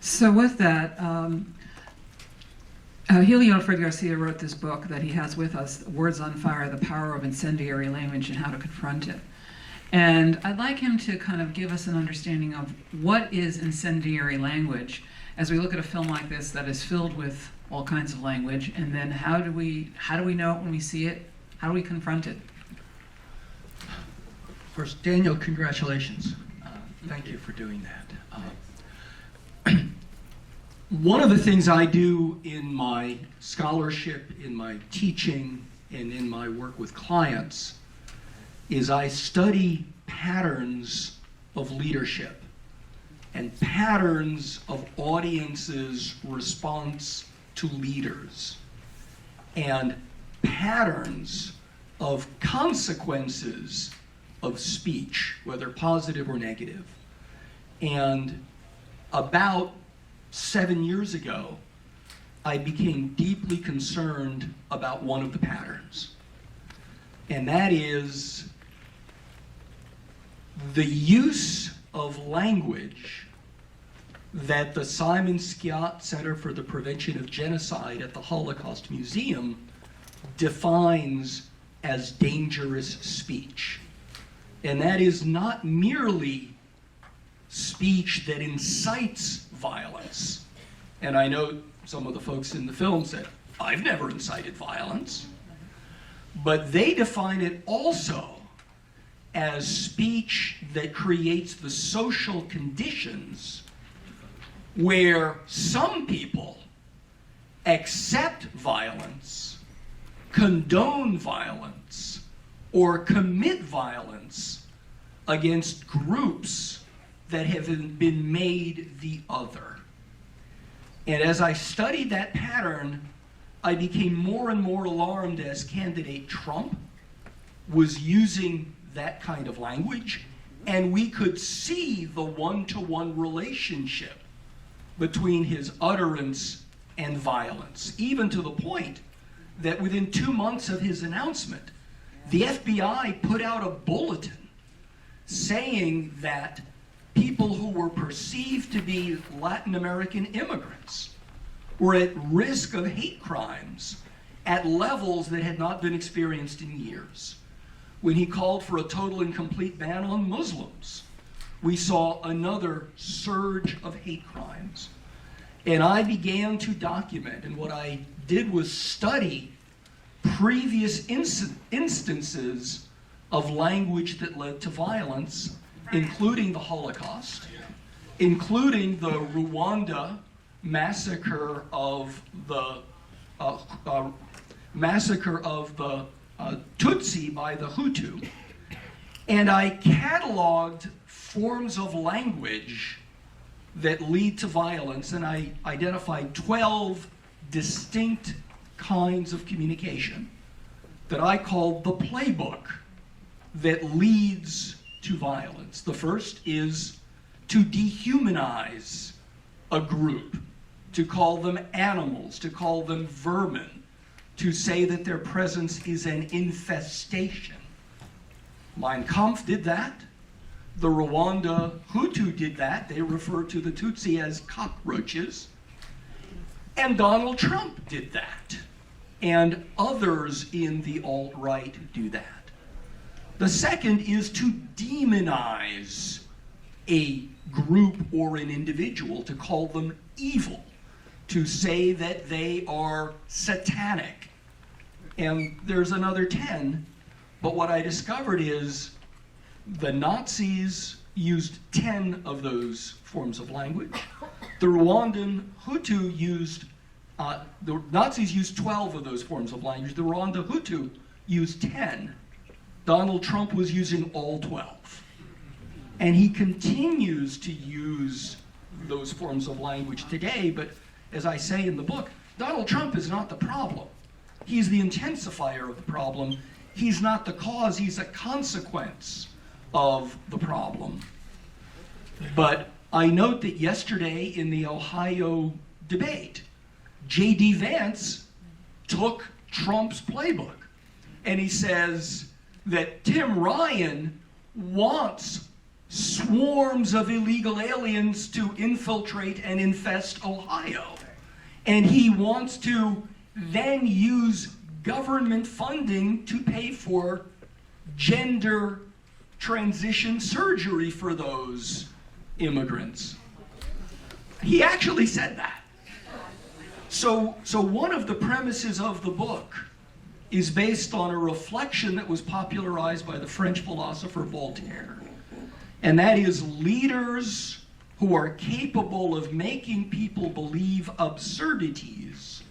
So with that, Helio Alfred Garcia wrote this book that he has with us, Words on Fire, The Power of Incendiary Language and How to Confront It. And I'd like him to kind of give us an understanding of what is incendiary language as we look at a film like this that is filled with all kinds of language, and then how do we know it when we see it? How do we confront it? First, Daniel, congratulations. Thank you for doing that. One of the things I do in my scholarship, in my teaching, and in my work with clients is I study patterns of leadership and patterns of audiences' response to leaders and patterns of consequences of speech, whether positive or negative. And about 7 years ago, I became deeply concerned about one of the patterns. And that is the use of language that the Simon Skiat Center for the Prevention of Genocide at the Holocaust Museum defines as dangerous speech. And that is not merely speech that incites violence. And I know some of the folks in the film said, I've never incited violence. But they define it also as speech that creates the social conditions where some people accept violence, condone violence, or commit violence against groups that have been made the other. And as I studied that pattern, I became more and more alarmed as candidate Trump was using that kind of language, and we could see the one-to-one relationship between his utterance and violence, even to the point that within 2 months of his announcement, the FBI put out a bulletin saying that people who were perceived to be Latin American immigrants were at risk of hate crimes at levels that had not been experienced in years. When he called for a total and complete ban on Muslims, we saw another surge of hate crimes. And I began to document, and what I did was study previous instances of language that led to violence, including the Holocaust, including the Rwanda massacre of the Tutsi by the Hutu. And I cataloged forms of language that lead to violence, and I identified 12 distinct kinds of communication that I called the playbook that leads to violence. The first is to dehumanize a group, to call them animals, to call them vermin, to say that their presence is an infestation. Mein Kampf did that. The Rwanda Hutu did that. They refer to the Tutsi as cockroaches. And Donald Trump did that. And others in the alt-right do that. The second is to demonize a group or an individual, to call them evil, to say that they are satanic. And there's another 10, but what I discovered is the Nazis used 10 of those forms of language. The Rwandan Hutu used, the Nazis used 12 of those forms of language. The Rwanda Hutu used 10. Donald Trump was using all 12. And he continues to use those forms of language today, but as I say in the book, Donald Trump is not the problem. He's the intensifier of the problem. He's not the cause, he's a consequence of the problem. But I note that yesterday in the Ohio debate, J.D. Vance took Trump's playbook, and he says that Tim Ryan wants swarms of illegal aliens to infiltrate and infest Ohio. And he wants to then use government funding to pay for gender transition surgery for those immigrants. He actually said that. So one of the premises of the book is based on a reflection that was popularized by the French philosopher Voltaire. And that is, leaders who are capable of making people believe absurdities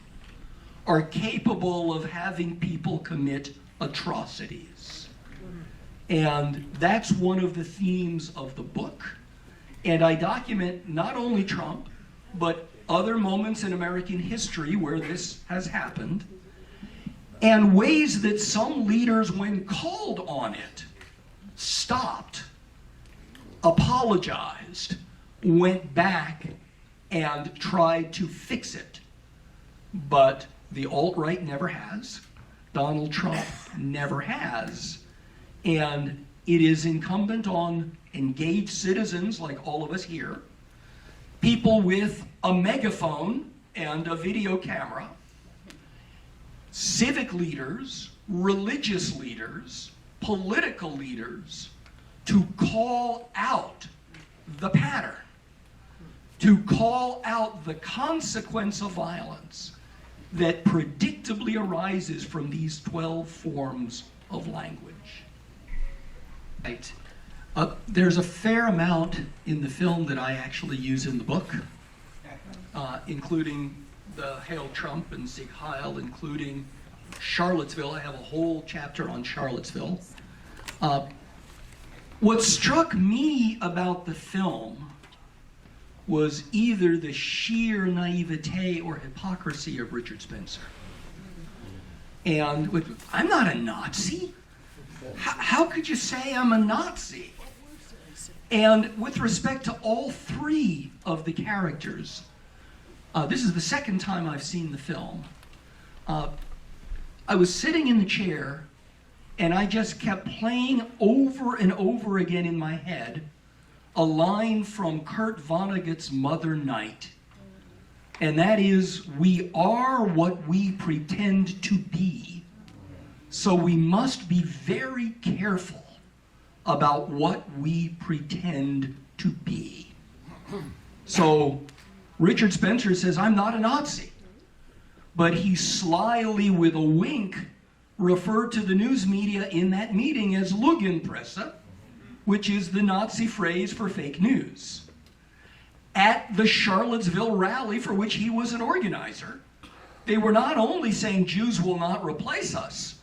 are capable of having people commit atrocities. And that's one of the themes of the book. And I document not only Trump, but other moments in American history where this has happened, and ways that some leaders, when called on it, stopped, apologized, went back, and tried to fix it. But the alt-right never has. Donald Trump never has. And it is incumbent on engaged citizens like all of us here, people with a megaphone and a video camera, civic leaders, religious leaders, political leaders, to call out the pattern, to call out the consequence of violence that predictably arises from these 12 forms of language. Right. There's a fair amount in the film that I actually use in the book, including the Hail Trump and Sieg Heil, including Charlottesville. I have a whole chapter on Charlottesville. What struck me about the film was either the sheer naivete or hypocrisy of Richard Spencer. And I'm not a Nazi. How could you say I'm a Nazi? And with respect to all three of the characters, this is the second time I've seen the film. I was sitting in the chair, and I just kept playing over and over again in my head a line from Kurt Vonnegut's Mother Night. And that is, we are what we pretend to be. So we must be very careful about what we pretend to be. So Richard Spencer says, I'm not a Nazi. But he slyly, with a wink, referred to the news media in that meeting as Lügenpresse, which is the Nazi phrase for fake news. At the Charlottesville rally for which he was an organizer, they were not only saying Jews will not replace us,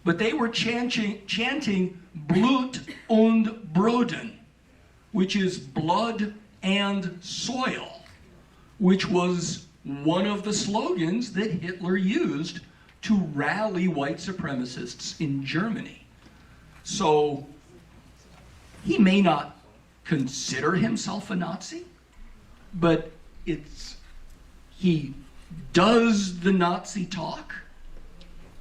but they were chanting Blut und Boden, which is blood and soil, which was one of the slogans that Hitler used to rally white supremacists in Germany. So he may not consider himself a Nazi, but he does the Nazi talk.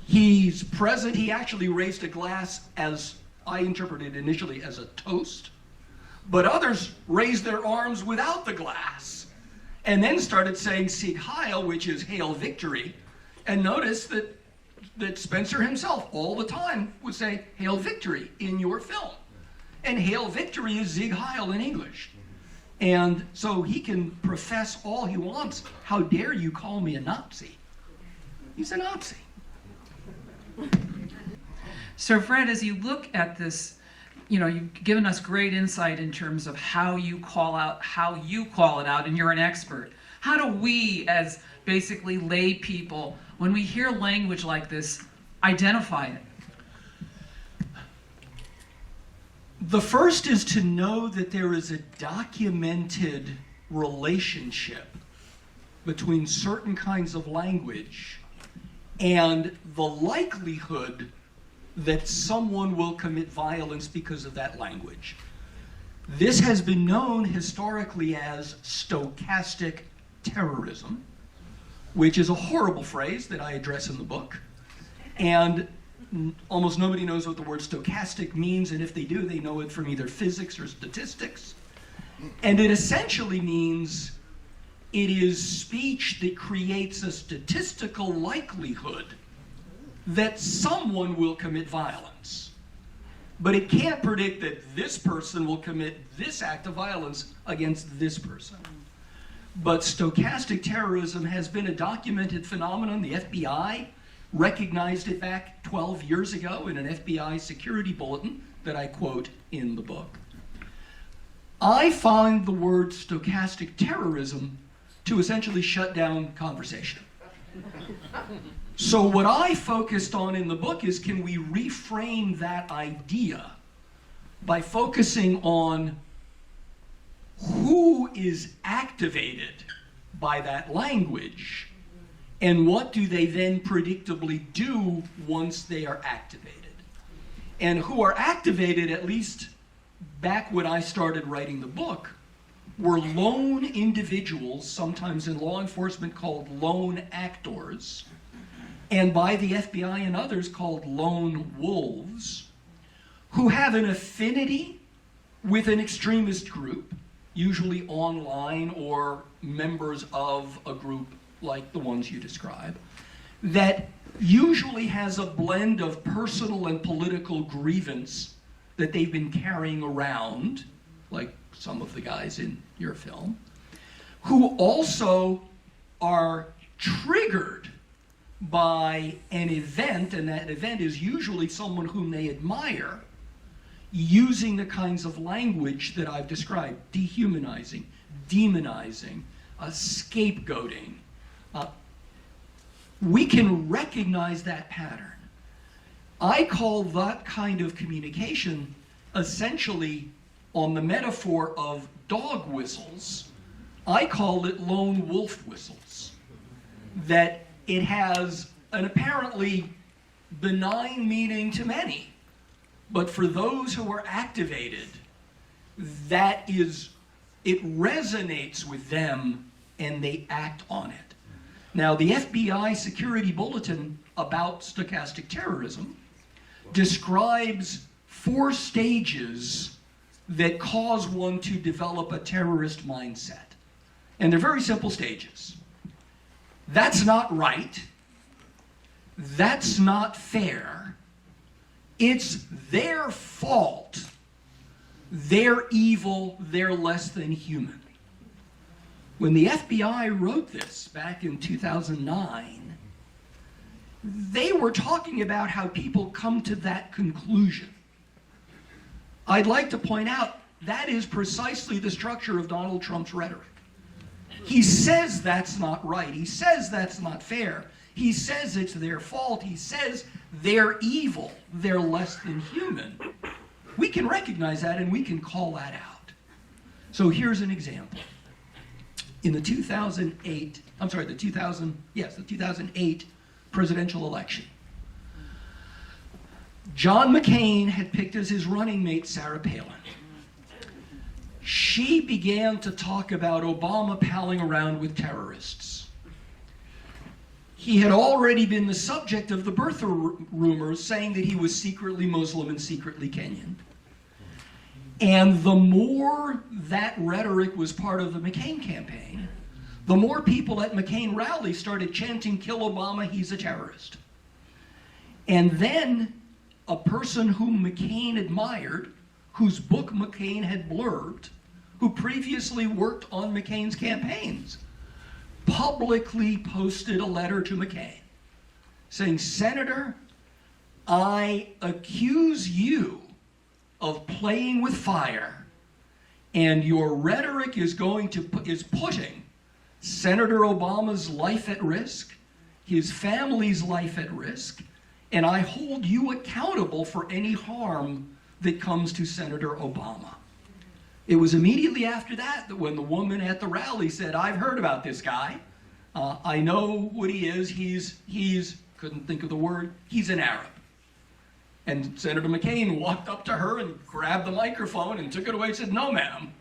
He's present. He actually raised a glass, as I interpreted initially, as a toast. But others raised their arms without the glass and then started saying Sieg Heil, which is Hail Victory. And notice that Spencer himself all the time would say Hail Victory in your film. And Hail Victory is Sieg Heil in English. And so he can profess all he wants. How dare you call me a Nazi? He's a Nazi. So Fred, as you look at this, you've given us great insight in terms of how you call it out, and you're an expert. How do we, as basically lay people, when we hear language like this, identify it? The first is to know that there is a documented relationship between certain kinds of language and the likelihood that someone will commit violence because of that language. This has been known historically as stochastic terrorism, which is a horrible phrase that I address in the book. And Almost nobody knows what the word stochastic means, and if they do, they know it from either physics or statistics. And it essentially means it is speech that creates a statistical likelihood that someone will commit violence. But it can't predict that this person will commit this act of violence against this person. But stochastic terrorism has been a documented phenomenon. The FBI recognized it back 12 years ago in an FBI security bulletin that I quote in the book. I find the word stochastic terrorism to essentially shut down conversation. So what I focused on in the book is, can we reframe that idea by focusing on who is activated by that language, and what do they then predictably do once they are activated? And who are activated, at least back when I started writing the book, were lone individuals, sometimes in law enforcement called lone actors, and by the FBI and others called lone wolves, who have an affinity with an extremist group, usually online or members of a group like the ones you describe, that usually has a blend of personal and political grievance that they've been carrying around, like some of the guys in your film, who also are triggered by an event, and that event is usually someone whom they admire, using the kinds of language that I've described: dehumanizing, demonizing, scapegoating. We can recognize that pattern. I call that kind of communication essentially, on the metaphor of dog whistles, I call it lone wolf whistles. That it has an apparently benign meaning to many, but for those who are activated, that is, it resonates with them and they act on it. Now, the FBI security bulletin about stochastic terrorism describes 4 stages that cause one to develop a terrorist mindset. And they're very simple stages. That's not right. That's not fair. It's their fault. They're evil. They're less than human. When the FBI wrote this back in 2009, they were talking about how people come to that conclusion. I'd like to point out that is precisely the structure of Donald Trump's rhetoric. He says that's not right. He says that's not fair. He says it's their fault. He says they're evil. They're less than human. We can recognize that and we can call that out. So here's an example. In the 2008 presidential election, John McCain had picked as his running mate Sarah Palin. She began to talk about Obama palling around with terrorists. He had already been the subject of the birther rumors saying that he was secretly Muslim and secretly Kenyan. And the more that rhetoric was part of the McCain campaign, the more people at McCain rallies started chanting, "Kill Obama, he's a terrorist." And then a person whom McCain admired, whose book McCain had blurbed, who previously worked on McCain's campaigns, publicly posted a letter to McCain saying, "Senator, I accuse you of playing with fire, and your rhetoric is putting Senator Obama's life at risk, his family's life at risk, and I hold you accountable for any harm that comes to Senator Obama." It was immediately after that that when the woman at the rally said, "I've heard about this guy. I know what he is. He's couldn't think of the word, he's an Arab." And Senator McCain walked up to her and grabbed the microphone and took it away and said, "No, ma'am.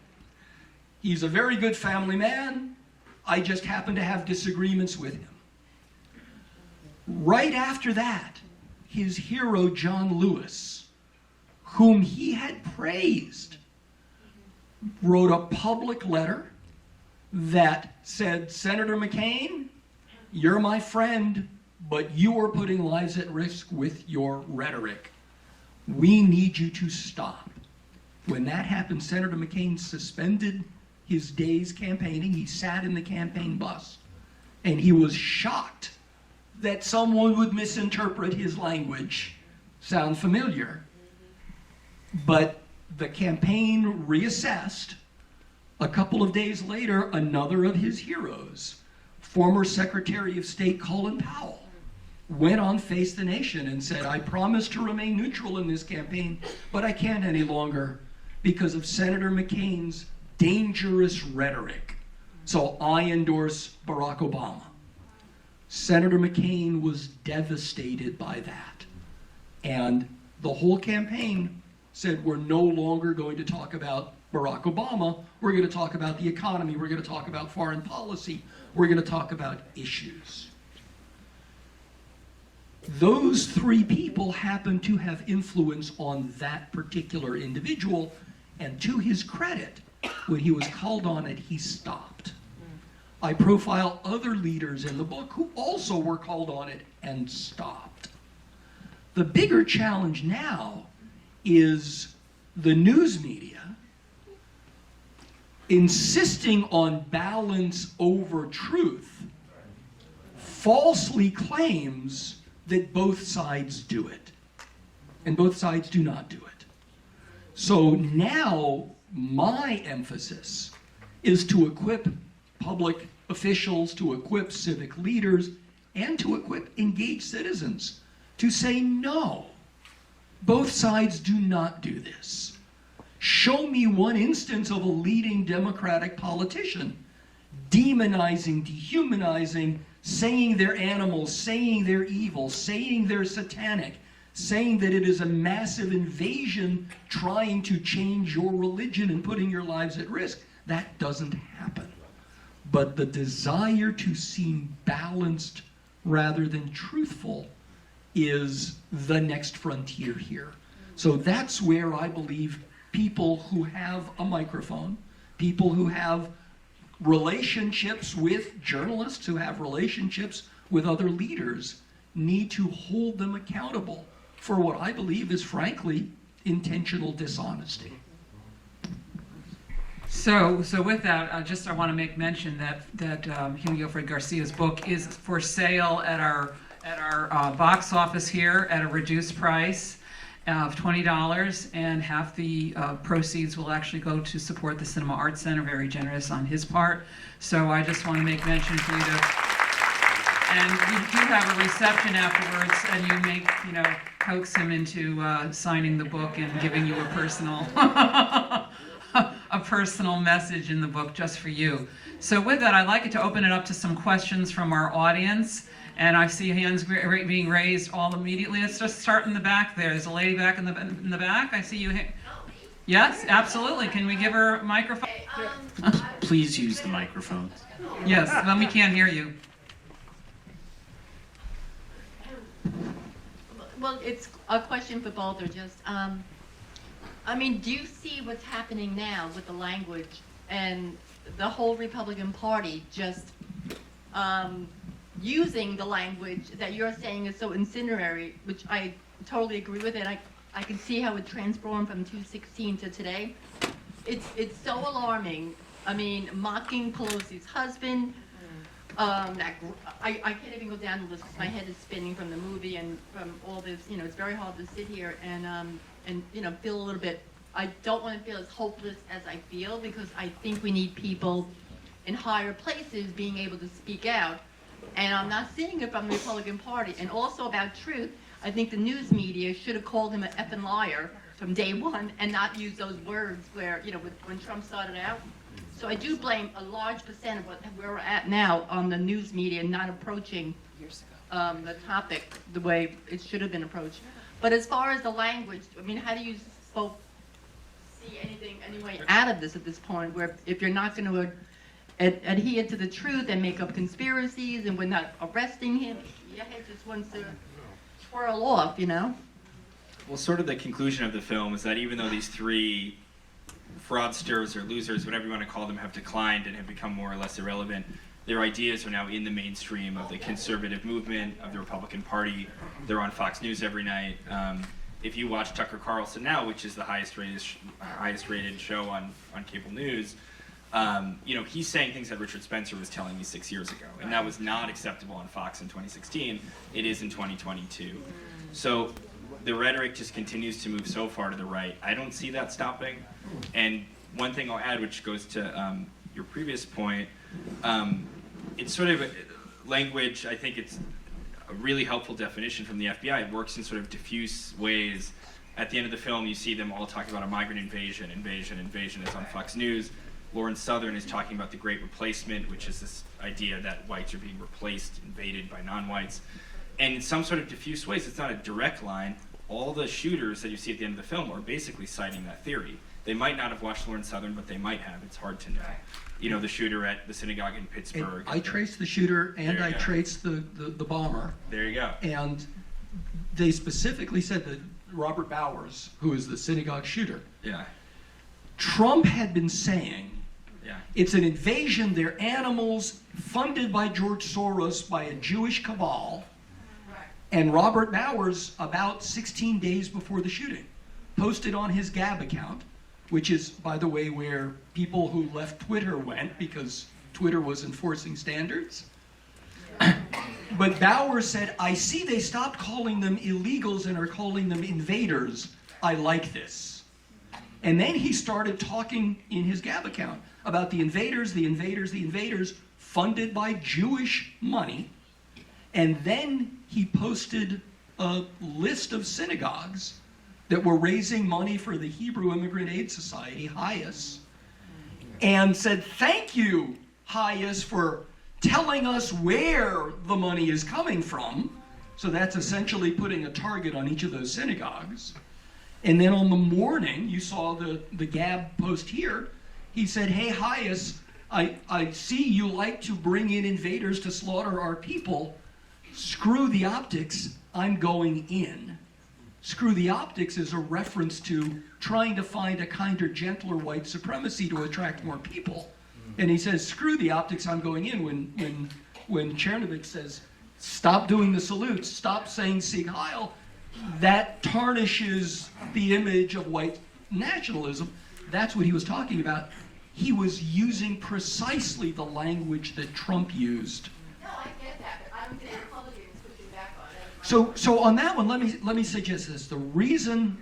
He's a very good family man. I just happen to have disagreements with him." Right after that, his hero John Lewis, whom he had praised, wrote a public letter that said, Senator McCain, you're my friend, but you are putting lives at risk with your rhetoric. We need you to stop. When that happened, Senator McCain suspended his days campaigning. He sat in the campaign bus, and he was shocked that someone would misinterpret his language. Sound familiar? But the campaign reassessed. A couple of days later, another of his heroes, former Secretary of State Colin Powell, went on Face the Nation and said, I promise to remain neutral in this campaign, but I can't any longer because of Senator McCain's dangerous rhetoric. So I endorse Barack Obama. Senator McCain was devastated by that. And the whole campaign said, we're no longer going to talk about Barack Obama. We're going to talk about the economy. We're going to talk about foreign policy. We're going to talk about issues. Those three people happen to have influence on that particular individual, and to his credit, when he was called on it, he stopped. I profile other leaders in the book who also were called on it and stopped. The bigger challenge now is the news media insisting on balance over truth falsely claims that both sides do it, and both sides do not do it. So now my emphasis is to equip public officials, to equip civic leaders, and to equip engaged citizens to say no. Both sides do not do this. Show me one instance of a leading Democratic politician demonizing, dehumanizing, saying they're animals, saying they're evil, saying they're satanic, saying that it is a massive invasion trying to change your religion and putting your lives at risk. That doesn't happen. But the desire to seem balanced rather than truthful is the next frontier here. So that's where I believe people who have a microphone, people who have relationships with journalists, who have relationships with other leaders, need to hold them accountable for what I believe is, frankly, intentional dishonesty. So with that, I want to make mention that Hugh Guilford Garcia's book is for sale at our box office here at a reduced price of $20, and half the proceeds will actually go to support the Cinema Arts Center. Very generous on his part. So I just want to make mention for you to, and we do have a reception afterwards, and you may, coax him into signing the book and giving you a personal a personal message in the book just for you. So with that, I'd like to open it up to some questions from our audience. And I see hands being raised all immediately. Let's just start in the back there. There's a lady back in the back. I see you. Yes, absolutely. Can we give her a microphone? Please use the microphone. Yes, then we can't hear you. Well, it's a question for both, or just, do you see what's happening now with the language and the whole Republican Party just using the language that you're saying is so incendiary, which I totally agree with, and I can see how it transformed from 2016 to today. It's so alarming. Mocking Pelosi's husband. I can't even go down the list because my head is spinning from the movie and from all this. It's very hard to sit here and feel a little bit. I don't want to feel as hopeless as I feel, because I think we need people in higher places being able to speak out. And I'm not seeing it from the Republican Party. And also about truth, I think the news media should have called him an effing liar from day one and not use those words where, when Trump started out. So I do blame a large percent of where we're at now on the news media not approaching the topic the way it should have been approached. But as far as the language, how do you folks see any way out of this at this point, where if you're not going to adhere to the truth and make up conspiracies and we're not arresting him, your head just wants to twirl off, you know? Well, sort of the conclusion of the film is that even though these three fraudsters or losers, whatever you want to call them, have declined and have become more or less irrelevant, their ideas are now in the mainstream of the conservative movement, of the Republican Party. They're on Fox News every night. If you watch Tucker Carlson now, which is the highest rated show on cable news, he's saying things that Richard Spencer was telling me 6 years ago, and that was not acceptable on Fox in 2016. It is in 2022. So the rhetoric just continues to move so far to the right. I don't see that stopping. And one thing I'll add, which goes to your previous point, it's sort of language. I think it's a really helpful definition from the FBI. It works in sort of diffuse ways. At the end of the film, you see them all talking about a migrant invasion. Invasion is on Fox News. Lawrence Southern is talking about the Great Replacement, which is this idea that whites are being replaced, invaded by non-whites. And in some sort of diffuse ways, it's not a direct line. All the shooters that you see at the end of the film are basically citing that theory. They might not have watched Lawrence Southern, but they might have. It's hard to know. The shooter at the synagogue in Pittsburgh. I traced the shooter and I traced the bomber. There you go. And they specifically said that Robert Bowers, who is the synagogue shooter, Yeah. Trump had been saying, Yeah. it's an invasion, they're animals funded by George Soros by a Jewish cabal. And Robert Bowers, about 16 days before the shooting, posted on his Gab account, which is, by the way, where people who left Twitter went because Twitter was enforcing standards. But Bowers said, I see they stopped calling them illegals and are calling them invaders. I like this. And then he started talking in his Gab account about the invaders funded by Jewish money. And then he posted a list of synagogues that were raising money for the Hebrew Immigrant Aid Society, HIAS, and said, thank you, HIAS, for telling us where the money is coming from. So that's essentially putting a target on each of those synagogues. And then on the morning, you saw the Gab post here, he said, hey, HIAS, I see you like to bring in invaders to slaughter our people. Screw the optics, I'm going in. Screw the optics is a reference to trying to find a kinder, gentler white supremacy to attract more people. And he says, screw the optics, I'm going in. When Chernovich says, stop doing the salutes, stop saying Sieg Heil, that tarnishes the image of white nationalism. That's what he was talking about. He was using precisely the language that Trump used. No, I get that, but I don't think Republicans pushing back on it. So on that one, let me suggest this. The reason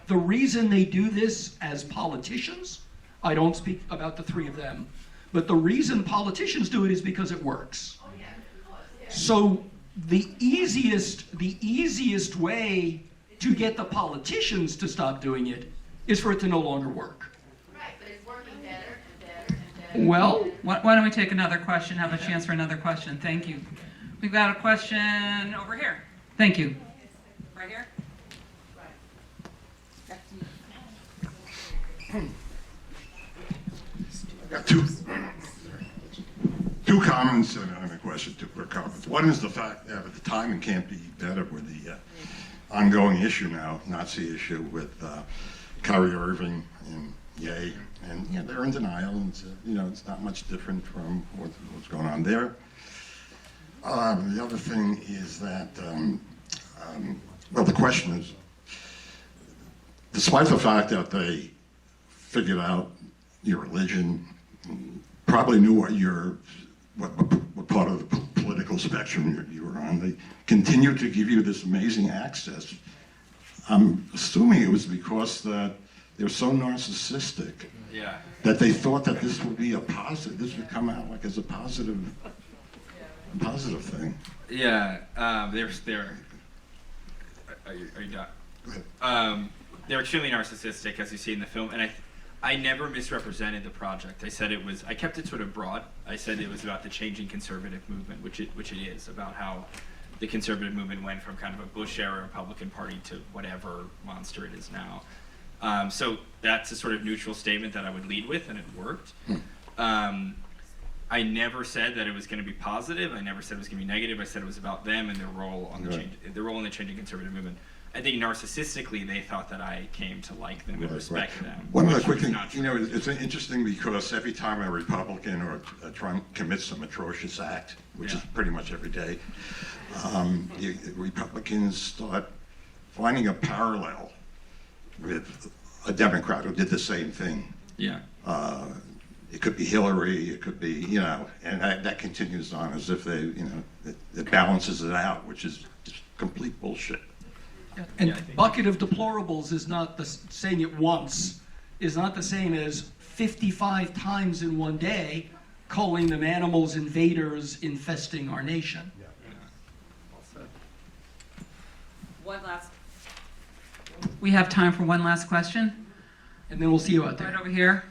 they do this as politicians, I don't speak about the three of them, but the reason politicians do it is because it works. Oh, yeah, of course, yeah. So the easiest way to get the politicians to stop doing it is for it to no longer work. Right, but it's working better and better and better. Well, Why don't we take another question, have a chance for another question? Thank you. We've got a question over here. Thank you. Right here? I've got two comments and a question, two quick comments. One is the fact that at the timing can't be better with the ongoing issue now, Nazi issue with Kyrie Irving and Ye, and they're in denial, and it's not much different from what's going on there. The other thing is that, the question is, despite the fact that they figured out your religion, probably knew what part of the political spectrum you were on, they continued to give you this amazing access. I'm assuming it was because that they were so narcissistic that they thought that this would be this would come out like as a positive thing. Yeah. Are you done? Go ahead. They're extremely narcissistic, as you see in the film, and I never misrepresented the project. I kept it sort of broad. I said it was about the changing conservative movement, which it is, about how the conservative movement went from kind of a Bush-era Republican Party to whatever monster it is now. So that's a sort of neutral statement that I would lead with, and it worked. I never said that it was going to be positive. I never said it was going to be negative. I said it was about them and their role on the Right. change, their role in the changing conservative movement. I think narcissistically, they thought that I came to like them and Right, respect right. them. One other which quick was thing, not you true. know, it's interesting because every time a Republican or a Trump commits some atrocious act, which is Yeah. pretty much every day, the Republicans start finding a parallel with a Democrat who did the same thing. Yeah. It could be Hillary, it could be, you know, and that continues on as if they, you know, it balances it out, which is just complete bullshit. And Yeah, I think- bucket of deplorables is not saying it once, is not the same as 55 times in one day calling them animals, invaders, infesting our nation. We have time for one last question. And then we'll see you out Right there. over here.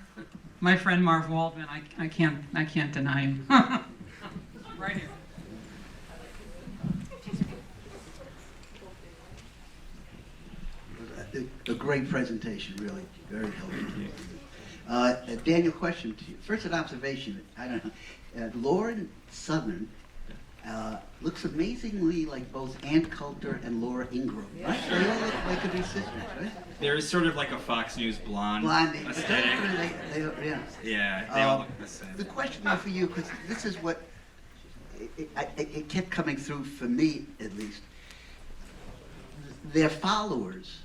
My friend Marv Waldman, I can't deny him. Right here. A great presentation, really, very helpful. Daniel, question to you. First, an observation. I don't know. Lauren Southern looks amazingly like both Ann Coulter and Laura Ingraham. Right? They all look like they're sisters, right? There is sort of like a Fox News blonde Blondie. aesthetic. Yeah. Yeah, they all look the same. The question though for you, because this is what it kept coming through for me, at least. Their followers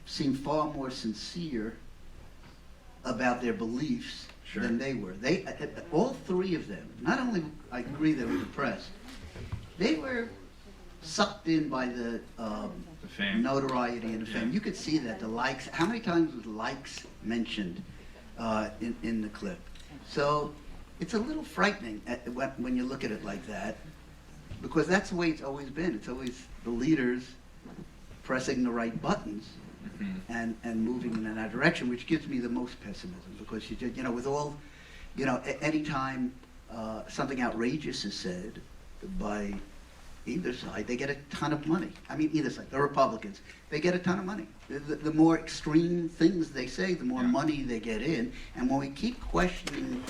seem far more sincere about their beliefs Sure. than they were. They, all three of them. Not only I agree they were depressed, they were sucked in by the fame. notoriety and the fame. Yeah. You could see that the likes. How many times was likes mentioned in the clip? So it's a little frightening when you look at it like that, because that's the way it's always been. It's always the leaders pressing the right buttons Mhm. and moving in that direction, which gives me the most pessimism, because you just, you know, with all, you know, anytime something outrageous is said by either side, they get a ton of money. I mean, either side, the Republicans, they get a ton of money. The more extreme things they say, the more Yeah. money they get in. And when we keep questioning,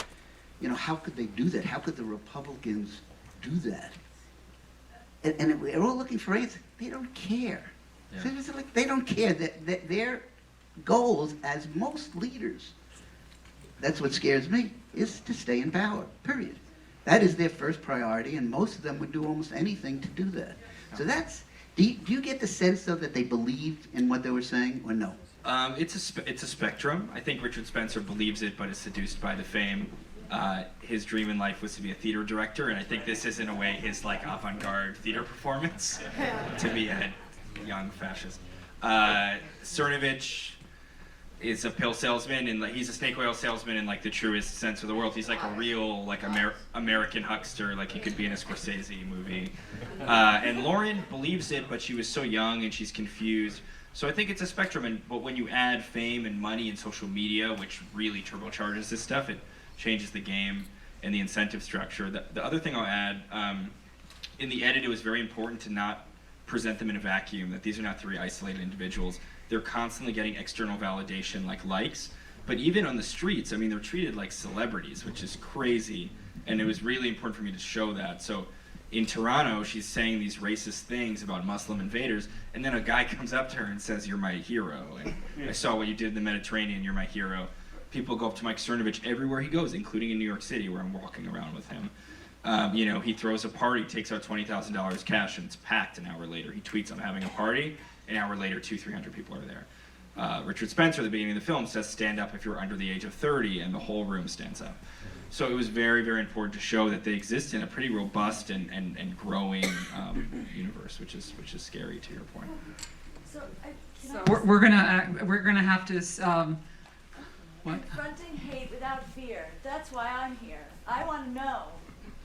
you know, how could they do that? How could the Republicans do that? And we're all looking for answers. They don't care. Yeah. So it's like they don't care. That their goals, as most leaders, that's what scares me, is to stay in power, period. That is their first priority, and most of them would do almost anything to do that. So that's, do you get the sense, though, that they believed in what they were saying, or no? It's a spectrum. I think Richard Spencer believes it, but is seduced by the fame. His dream in life was to be a theater director, and I think this is in a way his like avant-garde theater performance to be a young fascist. Cernovich is a pill salesman, and like, he's a snake oil salesman in like the truest sense of the world. He's like a real like American huckster, like he could be in a Scorsese movie. And Lauren believes it, but she was so young and she's confused. So I think it's a spectrum, but when you add fame and money and social media, which really turbocharges this stuff, it changes the game and the incentive structure. The other thing I'll add, in the edit, it was very important to not present them in a vacuum, that these are not three isolated individuals. They're constantly getting external validation like likes, but even on the streets, I mean, they're treated like celebrities, which is crazy, and it was really important for me to show that. So in Toronto, she's saying these racist things about Muslim invaders, and then a guy comes up to her and says, "You're my hero, and I saw what you did in the Mediterranean, you're my hero." People go up to Mike Cernovich everywhere he goes, including in New York City, where I'm walking around with him. You know, he throws a party, takes out $20,000 cash, and it's packed an hour later. He tweets, "I'm having a party." An hour later, 200-300 people are there. Richard Spencer, at the beginning of the film, says, "Stand up if you're under the age of 30," and the whole room stands up. So it was very, very important to show that they exist in a pretty robust and growing universe, which is scary, to your point. So, can I We're gonna have to. What? confronting hate without fear. That's why I'm here. I want to know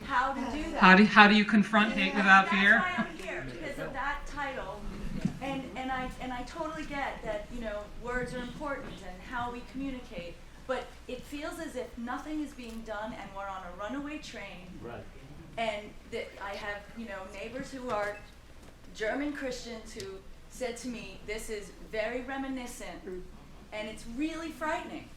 how to do that. How do you confront hate without fear? That's why I'm here, because of that title. And I totally get that, you know, words are important and how we communicate. But it feels as if nothing is being done and we're on a runaway train. Right. And that I have, you know, neighbors who are German Christians who said to me, "This is very reminiscent, and it's really frightening."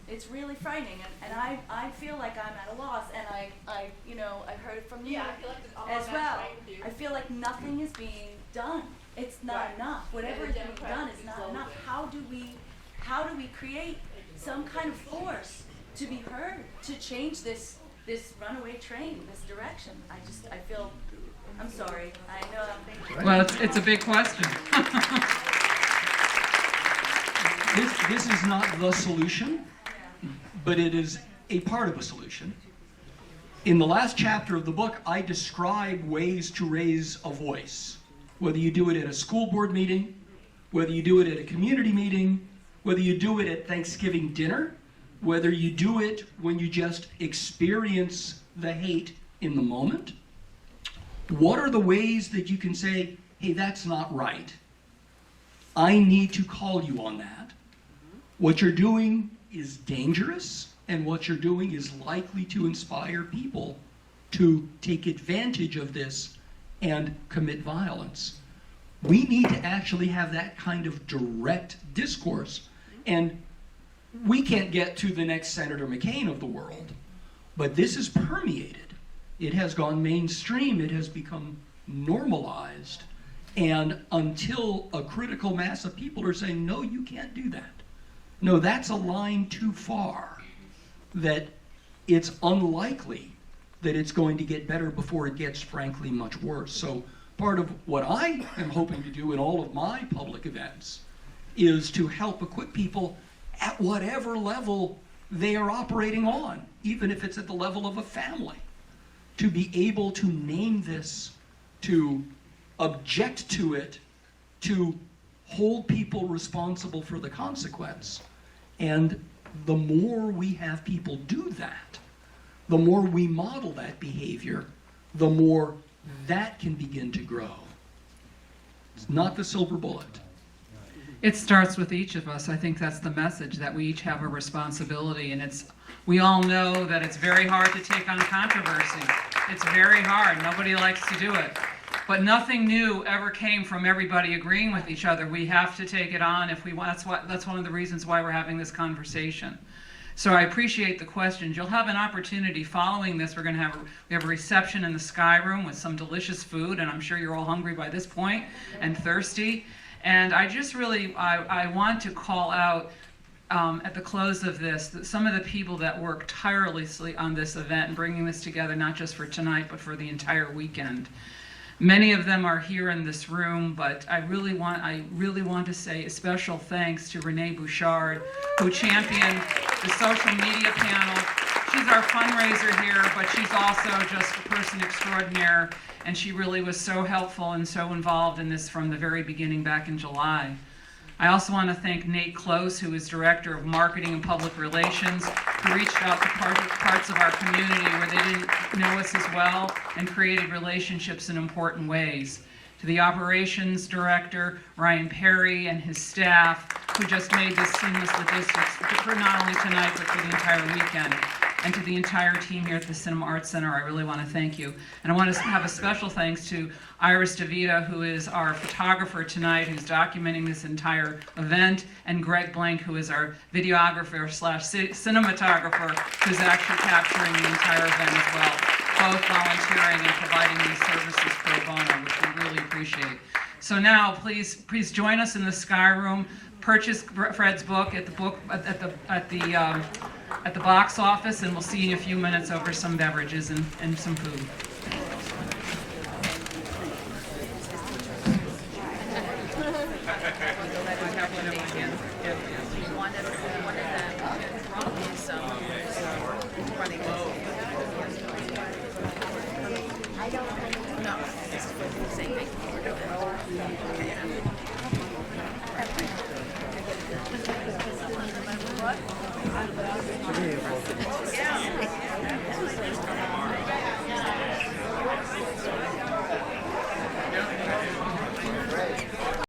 It's really frightening, and I feel like I'm at a loss, and I you know, I heard it from you Yeah, I feel like it's all as about well. right with you. I feel like nothing is being done. It's not Right. enough. Whatever Yeah, is the being Democrats done is is not slowly enough. doing How do we create some kind of force to be heard, to change this runaway train, this direction? I feel, I'm sorry, I know I'm Well, it's a big question. This is not the solution, but it is a part of a solution. In the last chapter of the book, I describe ways to raise a voice. Whether you do it at a school board meeting, whether you do it at a community meeting, whether you do it at Thanksgiving dinner, whether you do it when you just experience the hate in the moment. What are the ways that you can say, hey, that's not right? I need to call you on that. What you're doing is dangerous, and what you're doing is likely to inspire people to take advantage of this and commit violence. We need to actually have that kind of direct discourse. And we can't get to the next Senator McCain of the world, but this is permeated. It has gone mainstream. It has become normalized. And until a critical mass of people are saying, no, you can't do that. No, that's a line too far, that it's unlikely that it's going to get better before it gets, frankly, much worse. So part of what I am hoping to do in all of my public events is to help equip people at whatever level they are operating on, even if it's at the level of a family, to be able to name this, to object to it, to hold people responsible for the consequence. And the more we have people do that, the more we model that behavior, the more that can begin to grow. It's not the silver bullet. It starts with each of us. I think that's the message, that we each have a responsibility, and we all know that it's very hard to take on controversy. It's very hard. Nobody likes to do it. But nothing new ever came from everybody agreeing with each other. We have to take it on if we want. That's one of the reasons why we're having this conversation. So I appreciate the questions. You'll have an opportunity following this. We have a reception in the Sky Room with some delicious food, and I'm sure you're all hungry by this point and thirsty. And I just really, I want to call out at the close of this that some of the people that work tirelessly on this event and bringing this together, not just for tonight, but for the entire weekend. Many of them are here in this room, but I really want to say a special thanks to Renee Bouchard, who championed the social media panel. She's our fundraiser here, but she's also just a person extraordinaire, and she really was so helpful and so involved in this from the very beginning back in July. I also want to thank Nate Close, who is Director of Marketing and Public Relations, who reached out to parts of our community where they didn't know us as well and created relationships in important ways. To the Operations Director, Ryan Perry, and his staff, who just made this seamless logistics for not only tonight, but for the entire weekend. And to the entire team here at the Cinema Arts Center, I really want to thank you. And I want to have a special thanks to Iris DeVita, who is our photographer tonight, who's documenting this entire event, and Greg Blank, who is our videographer / cinematographer, who's actually capturing the entire event as well, both volunteering and providing these services pro bono, which we really appreciate. So now, please join us in the Sky Room. Purchase Fred's book at the box office, and we'll see you in a few minutes over some beverages and some food.